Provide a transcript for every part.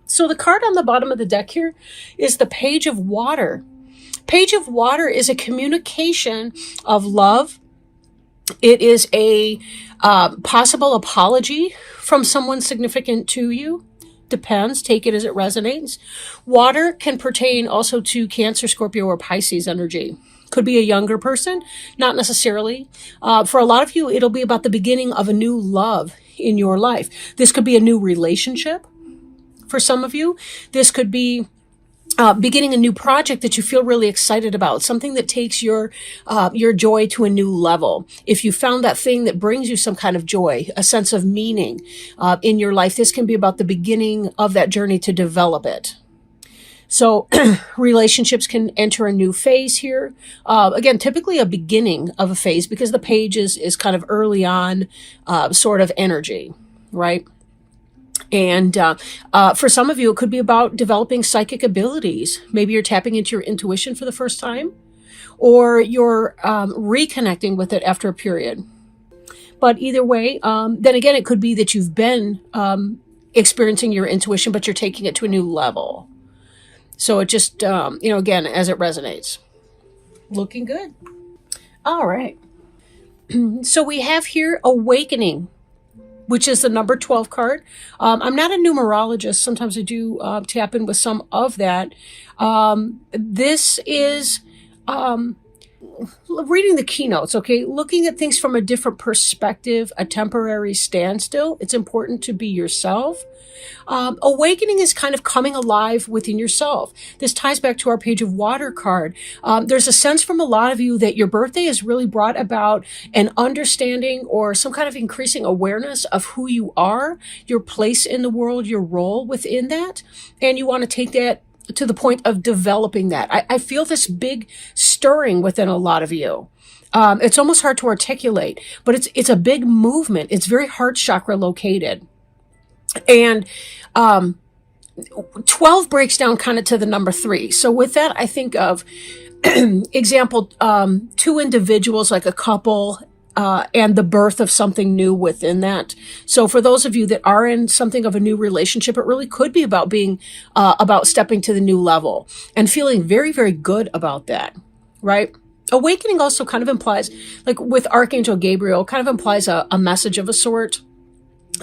So the card on the bottom of the deck here is the Page of Water. Page of Water is a communication of love. It is a possible apology from someone significant to you. Depends. Take it as it resonates. Water can pertain also to Cancer, Scorpio, or Pisces energy. Could be a younger person, not necessarily. For a lot of you, it'll be about the beginning of a new love in your life. This could be a new relationship. For some of you, this could be beginning a new project that you feel really excited about, something that takes your joy to a new level. If you found that thing that brings you some kind of joy, a sense of meaning in your life, this can be about the beginning of that journey to develop it. So relationships can enter a new phase here. Again, typically a beginning of a phase because the page is kind of early on sort of energy, right? And for some of you, it could be about developing psychic abilities. Maybe you're tapping into your intuition for the first time, or you're reconnecting with it after a period. But either way, then again, it could be that you've been experiencing your intuition, but you're taking it to a new level. So it just, again, as it resonates. Looking good. All right. So we have here Awakening, which is the number 12 card. I'm not a numerologist. Sometimes I do tap in with some of that. This is reading the keynotes, okay? Looking at things from a different perspective, a temporary standstill. It's important to be yourself. Awakening is kind of coming alive within yourself. This ties back to our Page of Water card. There's a sense from a lot of you that your birthday has really brought about an understanding or some kind of increasing awareness of who you are, your place in the world, your role within that. And you want to take that to the point of developing that. I feel this big stirring within a lot of you. It's almost hard to articulate, but it's a big movement. It's very heart chakra located. And 12 breaks down kind of to the number 3. So with that, I think of example, 2 individuals, like a couple, and the birth of something new within that. So for those of you that are in something of a new relationship, it really could be about being, about stepping to the new level and feeling very, very good about that, right? Awakening also kind of implies, like with Archangel Gabriel, kind of implies a message of a sort.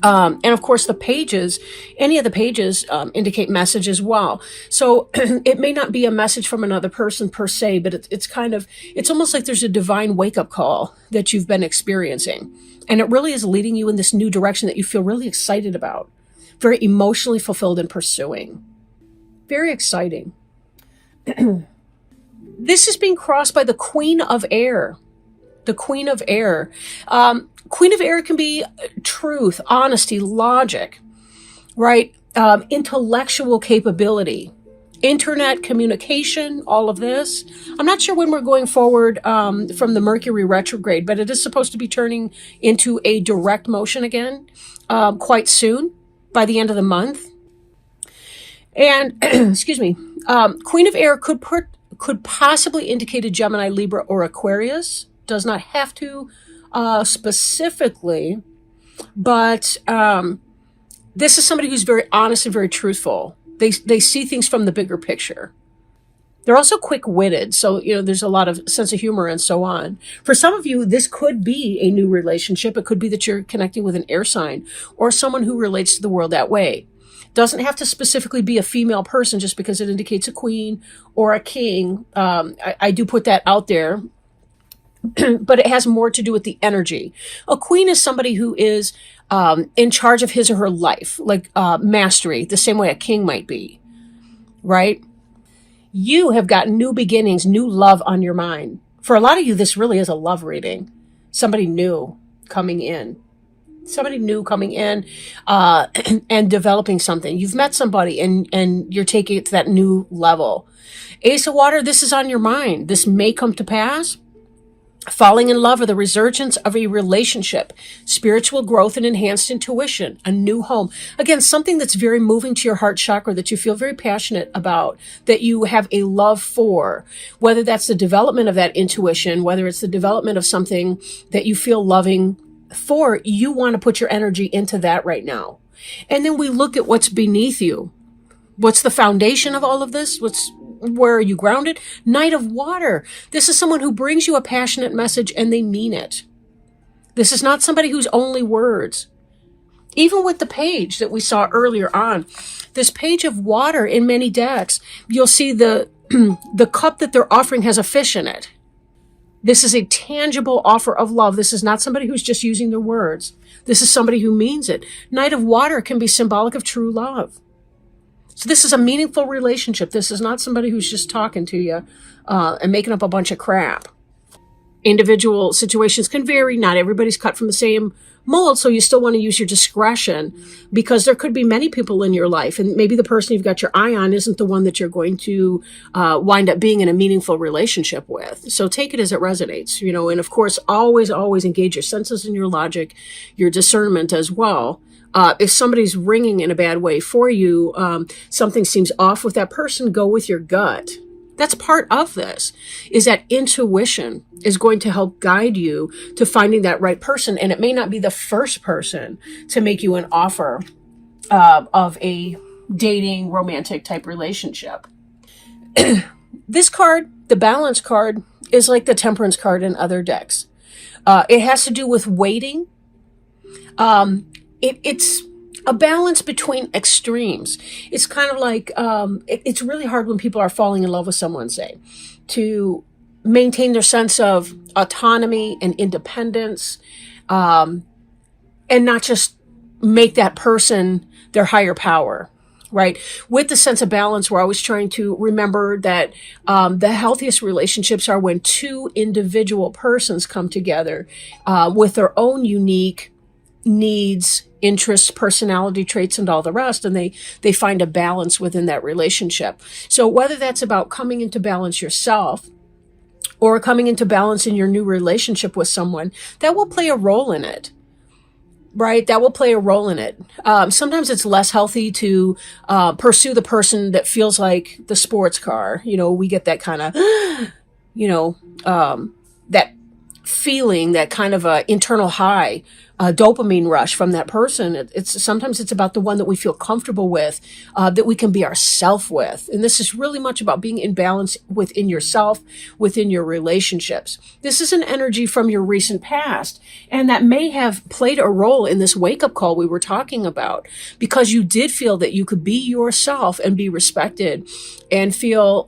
And of course, the pages, any of the pages indicate message as well. So it may not be a message from another person per se, but it's almost like there's a divine wake-up call that you've been experiencing. And it really is leading you in this new direction that you feel really excited about, very emotionally fulfilled and pursuing. Very exciting. This is being crossed by the Queen of Air. The Queen of Air. Queen of Air can be truth, honesty, logic, right? Intellectual capability, internet communication, all of this. I'm not sure when we're going forward from the Mercury retrograde, but it is supposed to be turning into a direct motion again quite soon, by the end of the month. And, excuse me, Queen of Air could possibly indicate a Gemini, Libra, or Aquarius. Does not have to specifically, but this is somebody who's very honest and very truthful. They see things from the bigger picture. They're also quick-witted, so there's a lot of sense of humor and so on. For some of you, this could be a new relationship. It could be that you're connecting with an air sign or someone who relates to the world that way. Doesn't have to specifically be a female person just because it indicates a queen or a king. I do put that out there. But it has more to do with the energy. A queen is somebody who is in charge of his or her life, like mastery, the same way a king might be, right? You have got new beginnings, new love on your mind. For a lot of you, this really is a love reading. Somebody new coming in. Somebody new coming in and developing something. You've met somebody and you're taking it to that new level. Ace of Water, this is on your mind. This may come to pass. Falling in love or the resurgence of a relationship, spiritual growth and enhanced intuition, a new home. Again, something that's very moving to your heart chakra that you feel very passionate about, that you have a love for, whether that's the development of that intuition, whether it's the development of something that you feel loving for, you want to put your energy into that right now. And then we look at what's beneath you. What's the foundation of all of this? Where are you grounded? Knight of Water. This is someone who brings you a passionate message and they mean it. This is not somebody who's only words. Even with the page that we saw earlier on, this page of water in many decks, you'll see the the cup that they're offering has a fish in it. This is a tangible offer of love. This is not somebody who's just using their words. This is somebody who means it. Knight of Water can be symbolic of true love. So this is a meaningful relationship. This is not somebody who's just talking to you and making up a bunch of crap. Individual situations can vary. Not everybody's cut from the same mold, so you still want to use your discretion, because there could be many people in your life, and maybe the person you've got your eye on isn't the one that you're going to wind up being in a meaningful relationship with. So take it as it resonates, and of course, always engage your senses and your logic, your discernment as well. If somebody's ringing in a bad way for you, something seems off with that person, go with your gut. That's part of this, is that intuition is going to help guide you to finding that right person. And it may not be the first person to make you an offer of a dating, romantic type relationship. This card, the Balance card, is like the Temperance card in other decks. It has to do with waiting. It's a balance between extremes. It's kind of like, it's really hard when people are falling in love with someone, say, to maintain their sense of autonomy and independence, and not just make that person their higher power, right? With the sense of balance, we're always trying to remember that the healthiest relationships are when two individual persons come together with their own unique needs, interests, personality traits, and all the rest, and they find a balance within that relationship. So whether that's about coming into balance yourself or coming into balance in your new relationship with someone, that will play a role in it, right? That will play a role in it. Sometimes it's less healthy to pursue the person that feels like the sports car. We get that kind of, that feeling, that kind of internal high, dopamine rush from that person. Sometimes it's about the one that we feel comfortable with, that we can be ourself with. And this is really much about being in balance within yourself, within your relationships. This is an energy from your recent past, and that may have played a role in this wake-up call we were talking about, because you did feel that you could be yourself and be respected and feel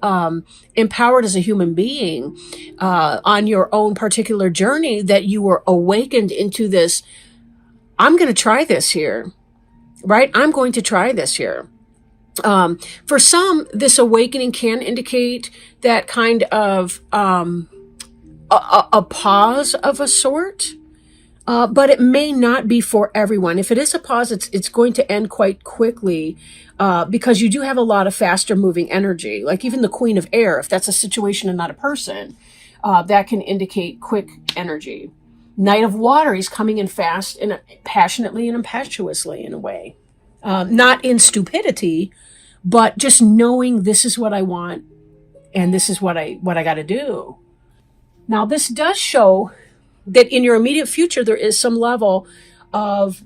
empowered as a human being on your own particular journey, that you were awakened into this, I'm going to try this here, right? I'm going to try this here. For some, this awakening can indicate that kind of a pause of a sort, but it may not be for everyone. If it is a pause, it's going to end quite quickly, because you do have a lot of faster moving energy. Like even the Queen of Air, if that's a situation and not a person, that can indicate quick energy. Knight of Water, he's coming in fast and passionately and impetuously in a way. Not in stupidity, but just knowing this is what I want and this is what I got to do. Now, this does show that in your immediate future, there is some level of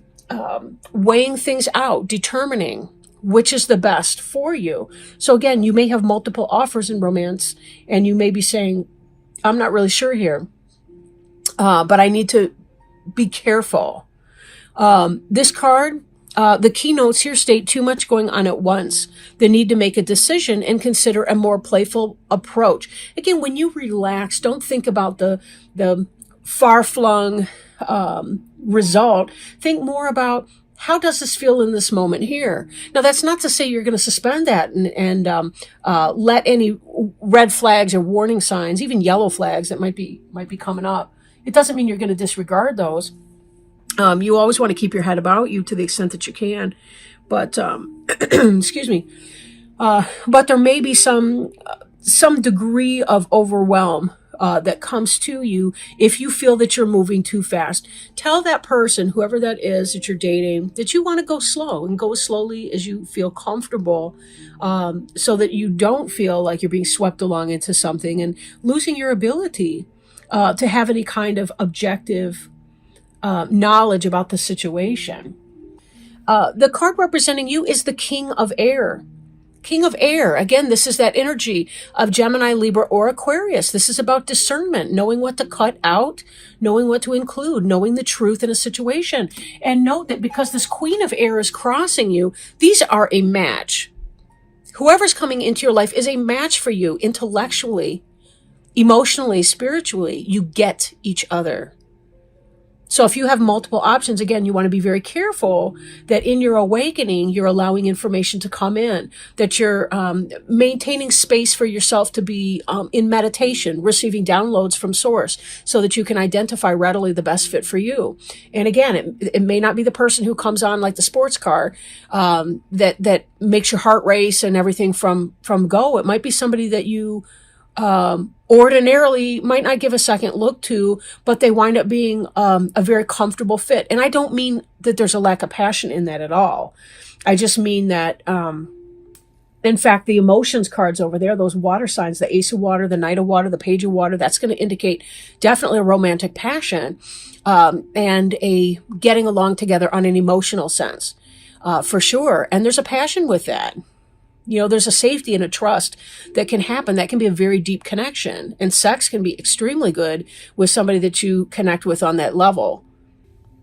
weighing things out, determining which is the best for you. So again, you may have multiple offers in romance, and you may be saying, I'm not really sure here, but I need to be careful. This card, the keynotes here state too much going on at once, the need to make a decision and consider a more playful approach. Again, when you relax, don't think about the far-flung result. Think more about, how does this feel in this moment here? Now, that's not to say you're going to suspend that and let any red flags or warning signs, even yellow flags that might be coming up. It doesn't mean you're going to disregard those. You always want to keep your head about you to the extent that you can. But, excuse me. But there may be some degree of overwhelm that comes to you if you feel that you're moving too fast. Tell that person, whoever that is that you're dating, that you want to go slow and go as slowly as you feel comfortable, so that you don't feel like you're being swept along into something and losing your ability to have any kind of objective knowledge about the situation. The card representing you is the King of Air. King of Air. Again, this is that energy of Gemini, Libra, or Aquarius. This is about discernment, knowing what to cut out, knowing what to include, knowing the truth in a situation. And note that because this Queen of Air is crossing you, these are a match. Whoever's coming into your life is a match for you intellectually, emotionally, spiritually. You get each other. So if you have multiple options, again, you want to be very careful that in your awakening, you're allowing information to come in, that you're maintaining space for yourself to be in meditation, receiving downloads from source so that you can identify readily the best fit for you. And again, it may not be the person who comes on like the sports car that makes your heart race and everything from go. It might be somebody that you ordinarily might not give a second look to, but they wind up being a very comfortable fit. And I don't mean that there's a lack of passion in that at all. I just mean that, in fact, the emotions cards over there, those water signs, the Ace of Water, the Knight of Water, the Page of Water, that's going to indicate definitely a romantic passion and a getting along together on an emotional sense, for sure. And there's a passion with that. You know, there's a safety and a trust that can happen. That can be a very deep connection. And sex can be extremely good with somebody that you connect with on that level.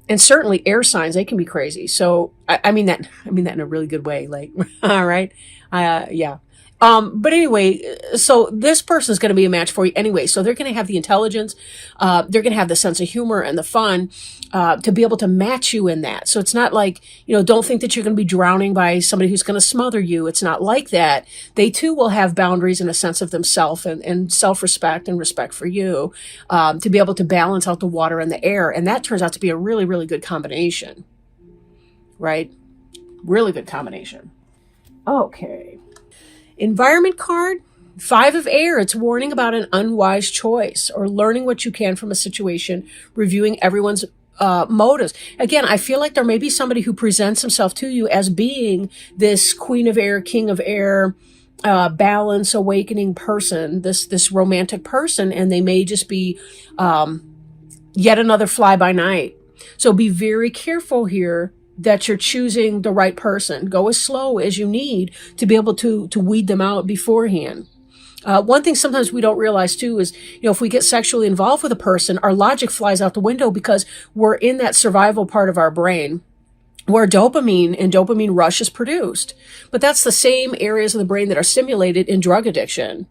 And certainly air signs, they can be crazy. So I mean that in a really good way. Like, all right. Yeah. But anyway, so this person is going to be a match for you anyway. So they're going to have the intelligence, they're going to have the sense of humor and the fun, to be able to match you in that. So it's not like, you know, don't think that you're going to be drowning by somebody who's going to smother you. It's not like that. They too will have boundaries and a sense of themselves and self-respect and respect for you, to be able to balance out the water and the air. And that turns out to be a really, really good combination, right? Really good combination. Okay. Environment card, 5 of Air. It's warning about an unwise choice or learning what you can from a situation, reviewing everyone's motives. Again, I feel like there may be somebody who presents himself to you as being this Queen of Air, King of Air, balance, awakening person, this romantic person, and they may just be yet another fly by night. So be very careful here that you're choosing the right person. Go as slow as you need to be able to weed them out beforehand. One thing sometimes we don't realize too is, you know, if we get sexually involved with a person, our logic flies out the window because we're in that survival part of our brain where dopamine and dopamine rush is produced. But that's the same areas of the brain that are stimulated in drug addiction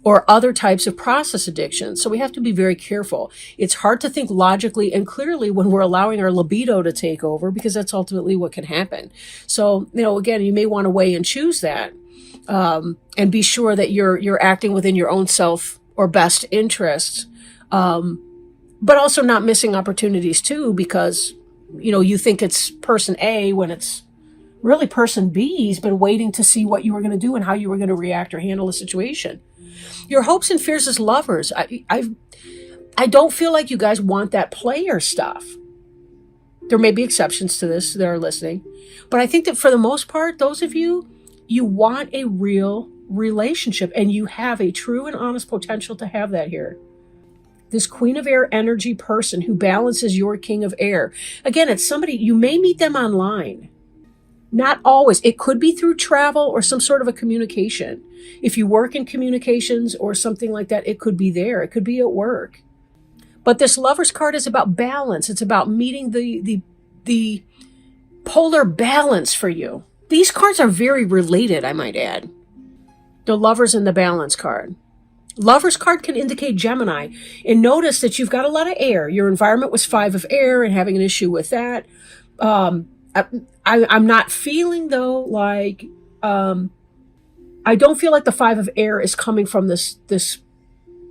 or other types of process addiction. So we have to be very careful. It's hard to think logically and clearly when we're allowing our libido to take over, because that's ultimately what can happen. So, you know, again, you may want to weigh and choose that, and be sure that you're acting within your own self or best interests, but also not missing opportunities too, because, you know, you think it's person A when it's really person B's been waiting to see what you were going to do and how you were going to react or handle a situation. Your hopes and fears as lovers. I don't feel like you guys want that player stuff. There may be exceptions to this that are listening, but I think that for the most part, those of you, you want a real relationship and you have a true and honest potential to have that here. This Queen of Air energy person who balances your King of Air. Again, it's somebody, you may meet them online. Not always. It could be through travel or some sort of a communication. If you work in communications or something like that, it could be there. It could be at work. But this Lover's card is about balance. It's about meeting the polar balance for you. These cards are very related, I might add. The Lovers and the Balance card. Lover's card can indicate Gemini. And notice that you've got a lot of air. Your environment was 5 of Air and having an issue with that. I'm not feeling though like I don't feel like the 5 of Air is coming from this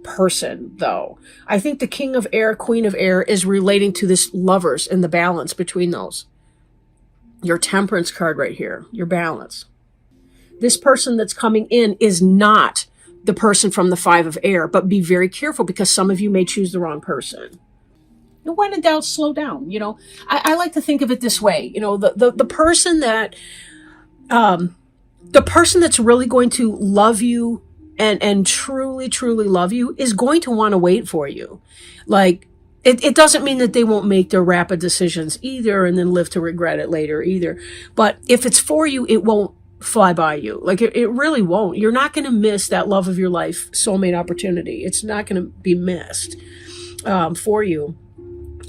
person though. I think the King of Air, Queen of Air is relating to this Lovers and the balance between those. Your Temperance card right here, your balance. This person that's coming in is not the person from the 5 of Air, but be very careful because some of you may choose the wrong person. And when in doubt, slow down. You know, I like to think of it this way. You know, the person that, the person that's really going to love you and truly, truly love you is going to want to wait for you. Like, it doesn't mean that they won't make their rapid decisions either and then live to regret it later either. But if it's for you, it won't fly by you. Like it really won't. You're not going to miss that love of your life soulmate opportunity. It's not going to be missed for you.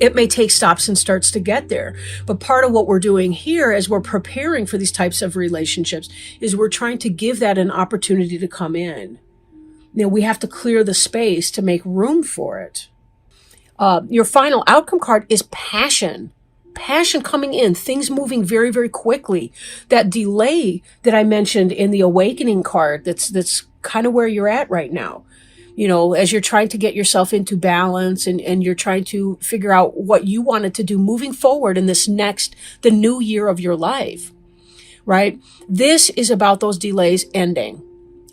It may take stops and starts to get there. But part of what we're doing here as we're preparing for these types of relationships is we're trying to give that an opportunity to come in. We have to clear the space to make room for it. Your final outcome card is passion. Passion coming in, things moving very, very quickly. That delay that I mentioned in the awakening card, that's kind of where you're at right now. As you're trying to get yourself into balance and you're trying to figure out what you wanted to do moving forward in the new year of your life, right? This is about those delays ending.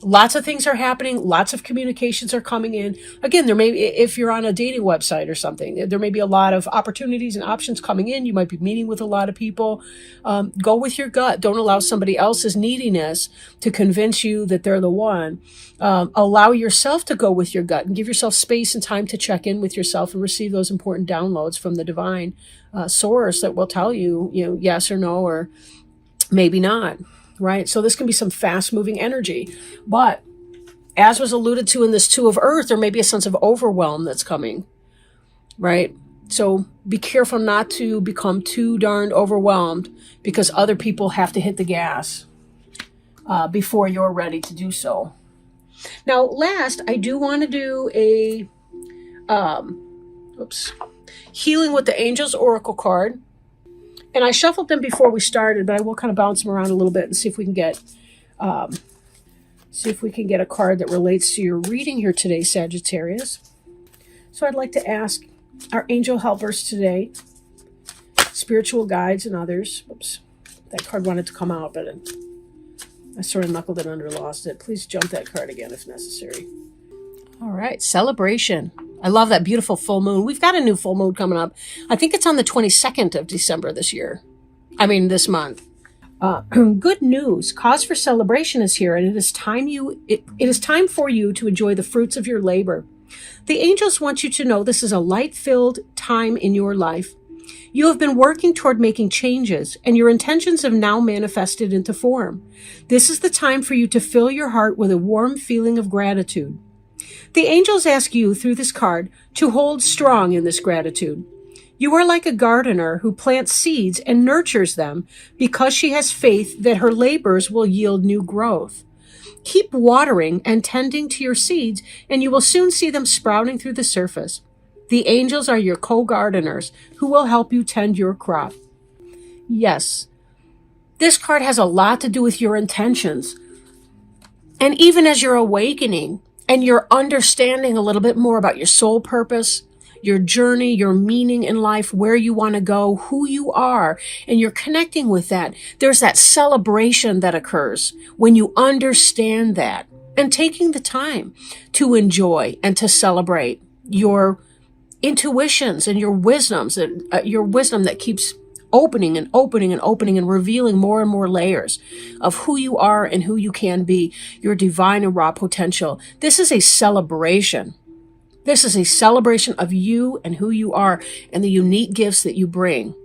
Lots of things are happening. Lots of communications are coming in. Again, if you're on a dating website or something, there may be a lot of opportunities and options coming in. You might be meeting with a lot of people. Go with your gut. Don't allow somebody else's neediness to convince you that they're the one. Allow yourself to go with your gut and give yourself space and time to check in with yourself and receive those important downloads from the divine source that will tell you, yes or no, or maybe not. Right? So this can be some fast moving energy, but as was alluded to in this Two of Earth, there may be a sense of overwhelm that's coming, right? So be careful not to become too darned overwhelmed because other people have to hit the gas before you're ready to do so. Now, last, I do want to do a Healing with the Angels Oracle card. And I shuffled them before we started, but I will kind of bounce them around a little bit and see if we can get a card that relates to your reading here today, Sagittarius. So I'd like to ask our angel helpers today, spiritual guides and others. Oops, that card wanted to come out, but I sort of knuckled it under, lost it. Please jump that card again if necessary. All right, celebration. I love that beautiful full moon. We've got a new full moon coming up. I think it's on the 22nd of December this month. Good news. Cause for celebration is here, and it is time for you to enjoy the fruits of your labor. The angels want you to know this is a light-filled time in your life. You have been working toward making changes, and your intentions have now manifested into form. This is the time for you to fill your heart with a warm feeling of gratitude. The angels ask you through this card to hold strong in this gratitude. You are like a gardener who plants seeds and nurtures them because she has faith that her labors will yield new growth. Keep watering and tending to your seeds, and you will soon see them sprouting through the surface. The angels are your co-gardeners who will help you tend your crop. Yes, this card has a lot to do with your intentions. And even as you're awakening, and you're understanding a little bit more about your soul purpose, your journey, your meaning in life, where you want to go, who you are, and you're connecting with that. There's that celebration that occurs when you understand that and taking the time to enjoy and to celebrate your intuitions and your wisdoms, your wisdom that keeps opening and opening and opening and revealing more and more layers of who you are and who you can be, your divine and raw potential. This is a celebration. This is a celebration of you and who you are and the unique gifts that you bring